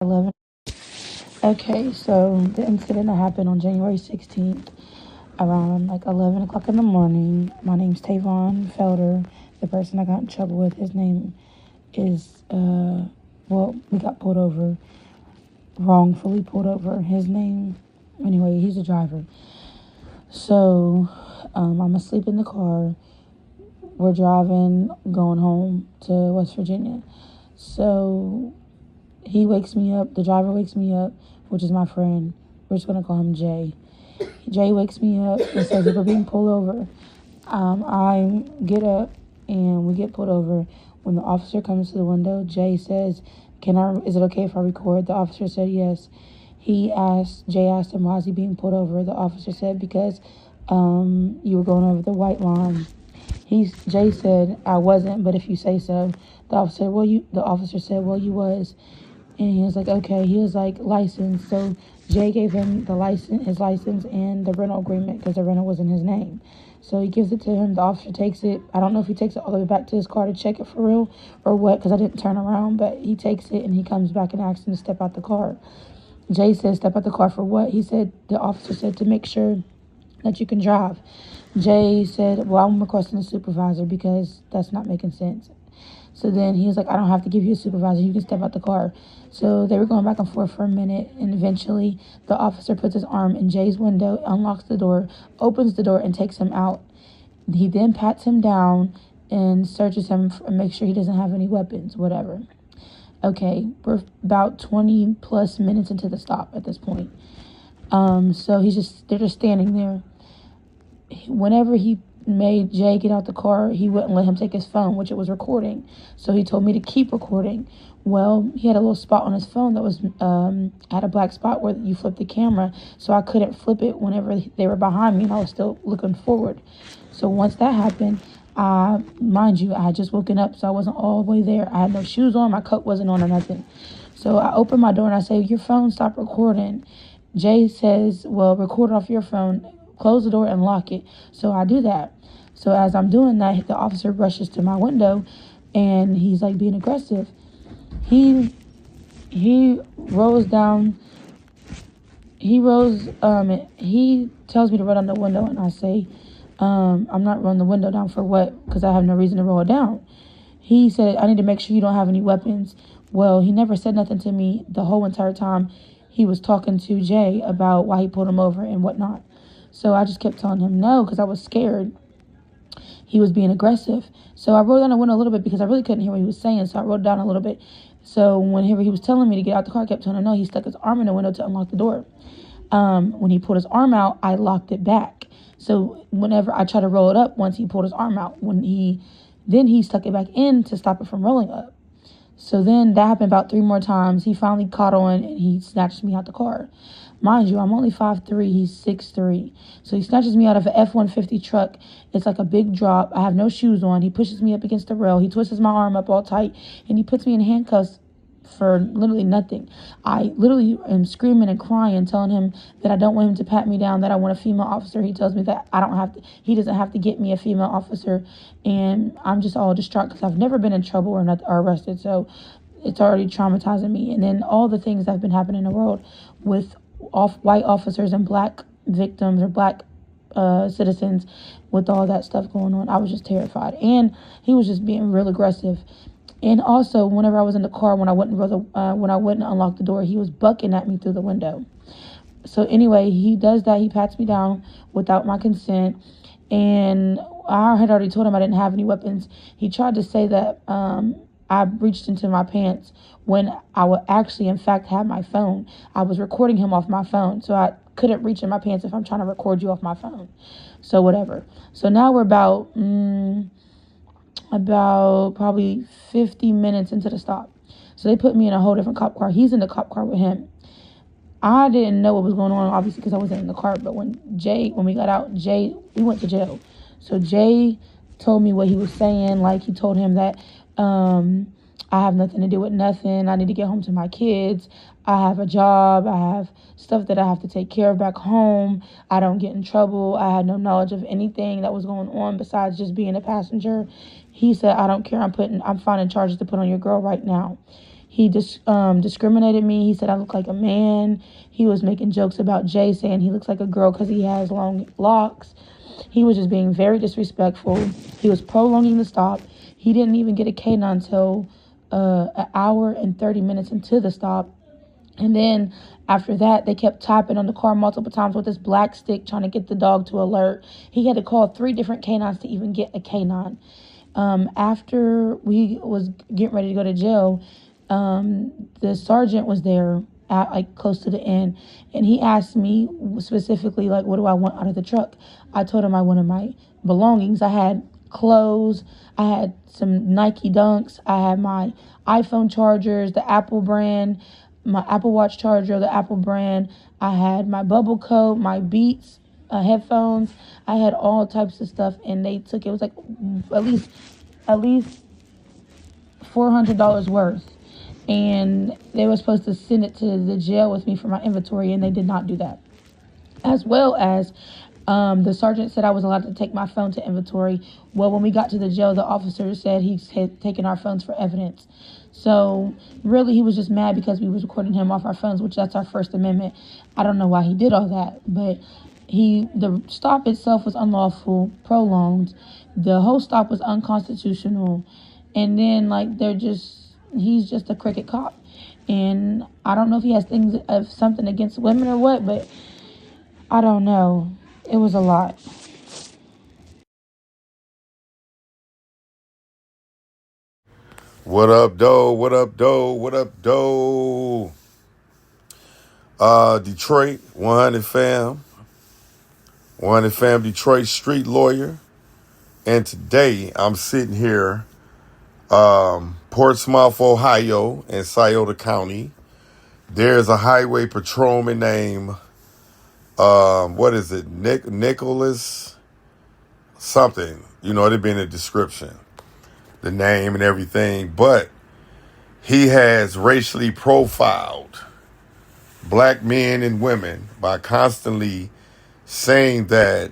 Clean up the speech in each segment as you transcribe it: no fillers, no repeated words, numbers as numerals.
11. Okay, so the incident that happened on January 16th around like 11 o'clock in the morning. My name's Tavon Felder. The person I got in trouble with, his name is, we got pulled over, wrongfully pulled over. His name, anyway, he's a driver. So, I'm asleep in the car. We're driving, going home to West Virginia. So, he wakes me up, the driver wakes me up, which is my friend. We're just going to call him Jay. Jay wakes me up and says that we're being pulled over. I get up and we get pulled over. When the officer comes to the window, Jay says, is it okay if I record? The officer said yes. Jay asked him, why is he being pulled over? The officer said, because you were going over the white line. Jay said, I wasn't, but if you say so. The officer said, well, you was. And he was like, okay. He was like, license. So Jay gave him his license and the rental agreement because the rental was in his name. So he gives it to him. The officer takes it. I don't know if he takes it all the way back to his car to check it for real or what, because I didn't turn around. But he takes it and he comes back and asks him to step out the car. Jay says, step out the car for what? The officer said, to make sure that you can drive. Jay said, well, I'm requesting a supervisor because that's not making sense. So then he was like, I don't have to give you a supervisor. You can step out the car. So they were going back and forth for a minute. And eventually the officer puts his arm in Jay's window, unlocks the door, opens the door, and takes him out. He then pats him down and searches him and makes sure he doesn't have any weapons, whatever. Okay, we're about 20 plus minutes into the stop at this point. So they're just standing there. Whenever he made Jay get out the car, he wouldn't let him take his phone, which it was recording. So he told me to keep recording. Well, he had a little spot on his phone that was had a black spot where you flip the camera, so I couldn't flip it whenever they were behind me and I was still looking forward. So once that happened, mind you, I had just woken up, so I wasn't all the way there. I had no shoes on, my coat wasn't on or nothing. So I opened my door and I say, your phone, stop recording. Jay says, well, record off your phone, close the door and lock it. So I do that. So as I'm doing that, the officer rushes to my window and he's like being aggressive. He rolls down. He tells me to roll down the window and I say, I'm not rolling the window down for what? Because I have no reason to roll it down. He said, I need to make sure you don't have any weapons. Well, he never said nothing to me the whole entire time he was talking to Jay about why he pulled him over and whatnot. So I just kept telling him no because I was scared. He was being aggressive. So I rolled down the window a little bit because I really couldn't hear what he was saying. So I rolled down a little bit. So whenever he was telling me to get out the car, I kept telling him no. He stuck his arm in the window to unlock the door. When he pulled his arm out, I locked it back. So whenever I tried to roll it up, once he pulled his arm out, then he stuck it back in to stop it from rolling up. So then that happened about 3 more times. He finally caught on and he snatched me out the car. Mind you, I'm only 5'3", he's 6'3". So he snatches me out of an F-150 truck. It's like a big drop. I have no shoes on. He pushes me up against the rail. He twists my arm up all tight and he puts me in handcuffs for literally nothing. I literally am screaming and crying, telling him that I don't want him to pat me down, that I want a female officer. He tells me that he doesn't have to get me a female officer. And I'm just all distraught because I've never been in trouble or arrested. So it's already traumatizing me. And then all the things that have been happening in the world with white officers and black victims or black citizens, with all that stuff going on, I was just terrified. And he was just being real aggressive. And also, whenever I was in the car, when I wouldn't unlock the door, he was bucking at me through the window. So anyway, he does that. He pats me down without my consent. And I had already told him I didn't have any weapons. He tried to say that I reached into my pants when I would actually, in fact, have my phone. I was recording him off my phone. So I couldn't reach in my pants if I'm trying to record you off my phone. So whatever. So now we're about probably 50 minutes into the stop. So they put me in a whole different cop car. He's in the cop car with him. I didn't know what was going on, obviously, because I wasn't in the car. But when we got out, we went to jail. So Jay told me what he was saying. Like, he told him that I have nothing to do with nothing. I need to get home to my kids. I have a job. I have stuff that I have to take care of back home. I don't get in trouble. I had no knowledge of anything that was going on besides just being a passenger. He said, I don't care. I'm finding charges to put on your girl right now. He discriminated me. He said I look like a man. He was making jokes about Jay, saying he looks like a girl because he has long locks. He was just being very disrespectful. He was prolonging the stop. He didn't even get a canine until an hour and 30 minutes into the stop. And then after that, they kept tapping on the car multiple times with this black stick trying to get the dog to alert. He had to call 3 different canines to even get a canine. After we was getting ready to go to jail, the sergeant was there at like close to the end, and he asked me specifically, like, what do I want out of the truck? I told him I wanted my belongings. I had clothes, I had some Nike Dunks, I had my iPhone chargers, the Apple brand, my Apple Watch charger, the Apple brand. I had my bubble coat, my Beats headphones. I had all types of stuff, and they took it was like at least $400 worth, and they were supposed to send it to the jail with me for my inventory, and they did not do that. As well as the sergeant said I was allowed to take my phone to inventory. Well, when we got to the jail, the officer said he's taken our phones for evidence. So really, he was just mad because we was recording him off our phones, which that's our First Amendment. I don't know why he did all that, but the stop itself was unlawful, prolonged. The whole stop was unconstitutional, and then like he's just a cricket cop, and I don't know if he has things of something against women or what, but I don't know. It was a lot. What up, doe? What up, doe? What up, doe? Detroit, 100 fam. 100 fam, Detroit street lawyer. And today I'm sitting here, Portsmouth, Ohio, in Scioto County. There's a highway patrolman named, Nicholas something. You know, it'd be in the description, the name and everything. But he has racially profiled black men and women by constantly saying that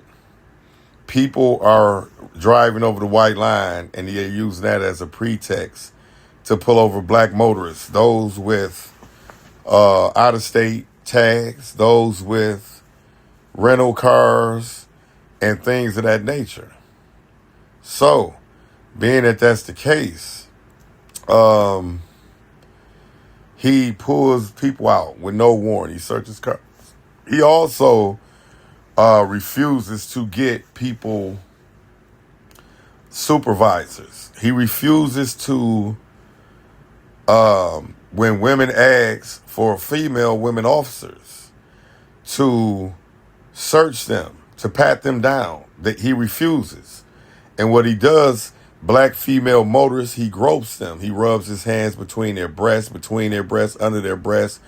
people are driving over the white line, and they're using that as a pretext to pull over black motorists, those with out-of-state tags, those with rental cars, and things of that nature. So, being that that's the case, he pulls people out with no warrant. He searches cars. He also refuses to get people supervisors. He refuses to, when women ask for female women officers, to search them, to pat them down. That he refuses. And what he does, black female motorists, he gropes them. He rubs his hands between their breasts, under their breasts,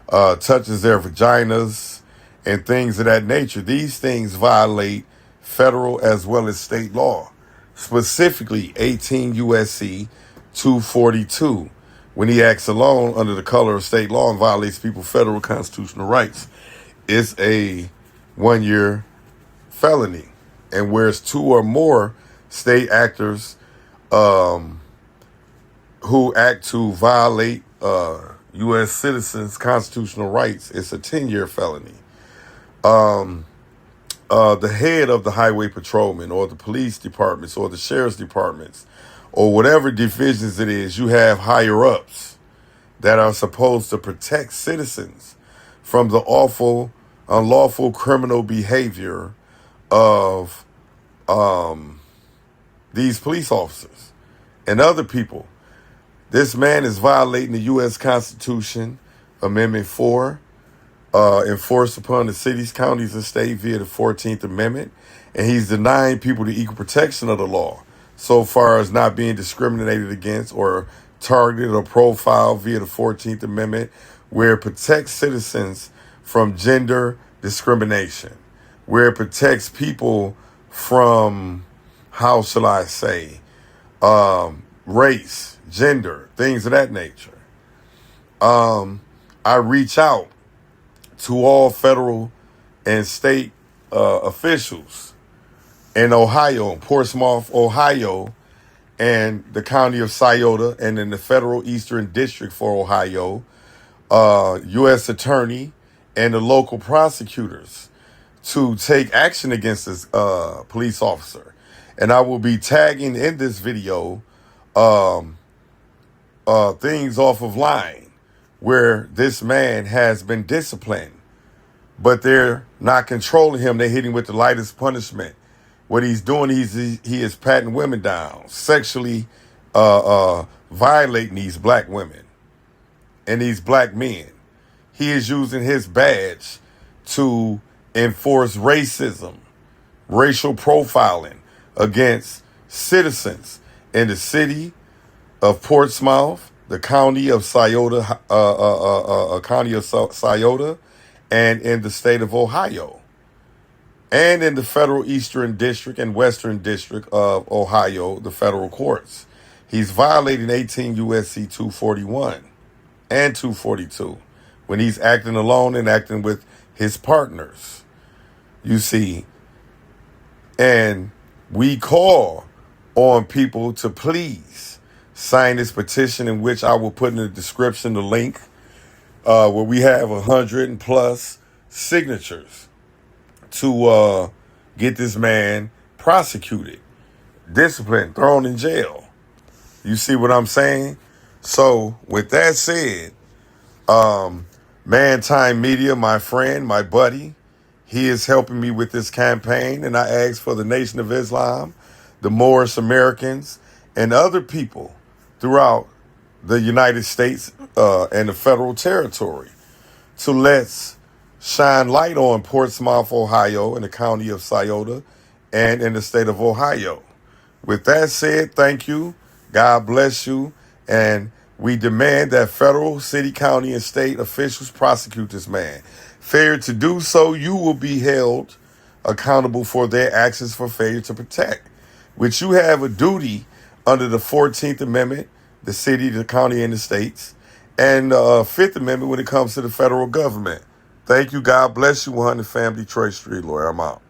touches their vaginas, and things of that nature. These things violate federal as well as state law, specifically 18 U.S.C. 242. When he acts alone under the color of state law and violates people's federal constitutional rights, it's a 1-year felony. And whereas 2 or more state actors who act to violate U.S. citizens' constitutional rights, it's a 10-year felony. The head of the highway patrolman or the police departments or the sheriff's departments or whatever divisions it is, you have higher ups that are supposed to protect citizens from the awful, unlawful criminal behavior of these police officers and other people. This man is violating the U.S. Constitution, Amendment 4, enforced upon the cities, counties, and state via the 14th Amendment, and he's denying people the equal protection of the law so far as not being discriminated against or targeted or profiled via the 14th Amendment, where it protects citizens from gender discrimination, where it protects people from, how shall I say, race, gender, things of that nature. I reach out to all federal and state officials in Ohio, Portsmouth, Ohio, and the county of Scioto, and in the Federal Eastern District for Ohio, U.S. Attorney, and the local prosecutors to take action against this police officer. And I will be tagging in this video things off of line where this man has been disciplined, but they're not controlling him. They hit him with the lightest punishment. What he's doing, he is patting women down, sexually violating these black women and these black men. He is using his badge to enforce racism, racial profiling against citizens in the city of Portsmouth, the county of Scioto, and in the state of Ohio, and in the Federal Eastern District and Western District of Ohio, the federal courts. He's violating 18 U.S.C. 241 and 242 when he's acting alone and acting with his partners. You see, and we call on people to please sign this petition, in which I will put in the description the link where we have 100+ signatures to get this man prosecuted, disciplined, thrown in jail. You see what I'm saying? So with that said, Mantime Media, my friend, my buddy, he is helping me with this campaign, and I ask for the Nation of Islam, the Moorish Americans, and other people throughout the United States and the federal territory to let's shine light on Portsmouth, Ohio, in the county of Scioto, and in the state of Ohio. With that said, thank you. God bless you. And we demand that federal, city, county, and state officials prosecute this man. Failure to do so, you will be held accountable for their actions for failure to protect, which you have a duty under the 14th Amendment, the city, the county, and the states, and the 5th Amendment when it comes to the federal government. Thank you. God bless you. 100 Family, Detroit Street Lawyer. I'm out.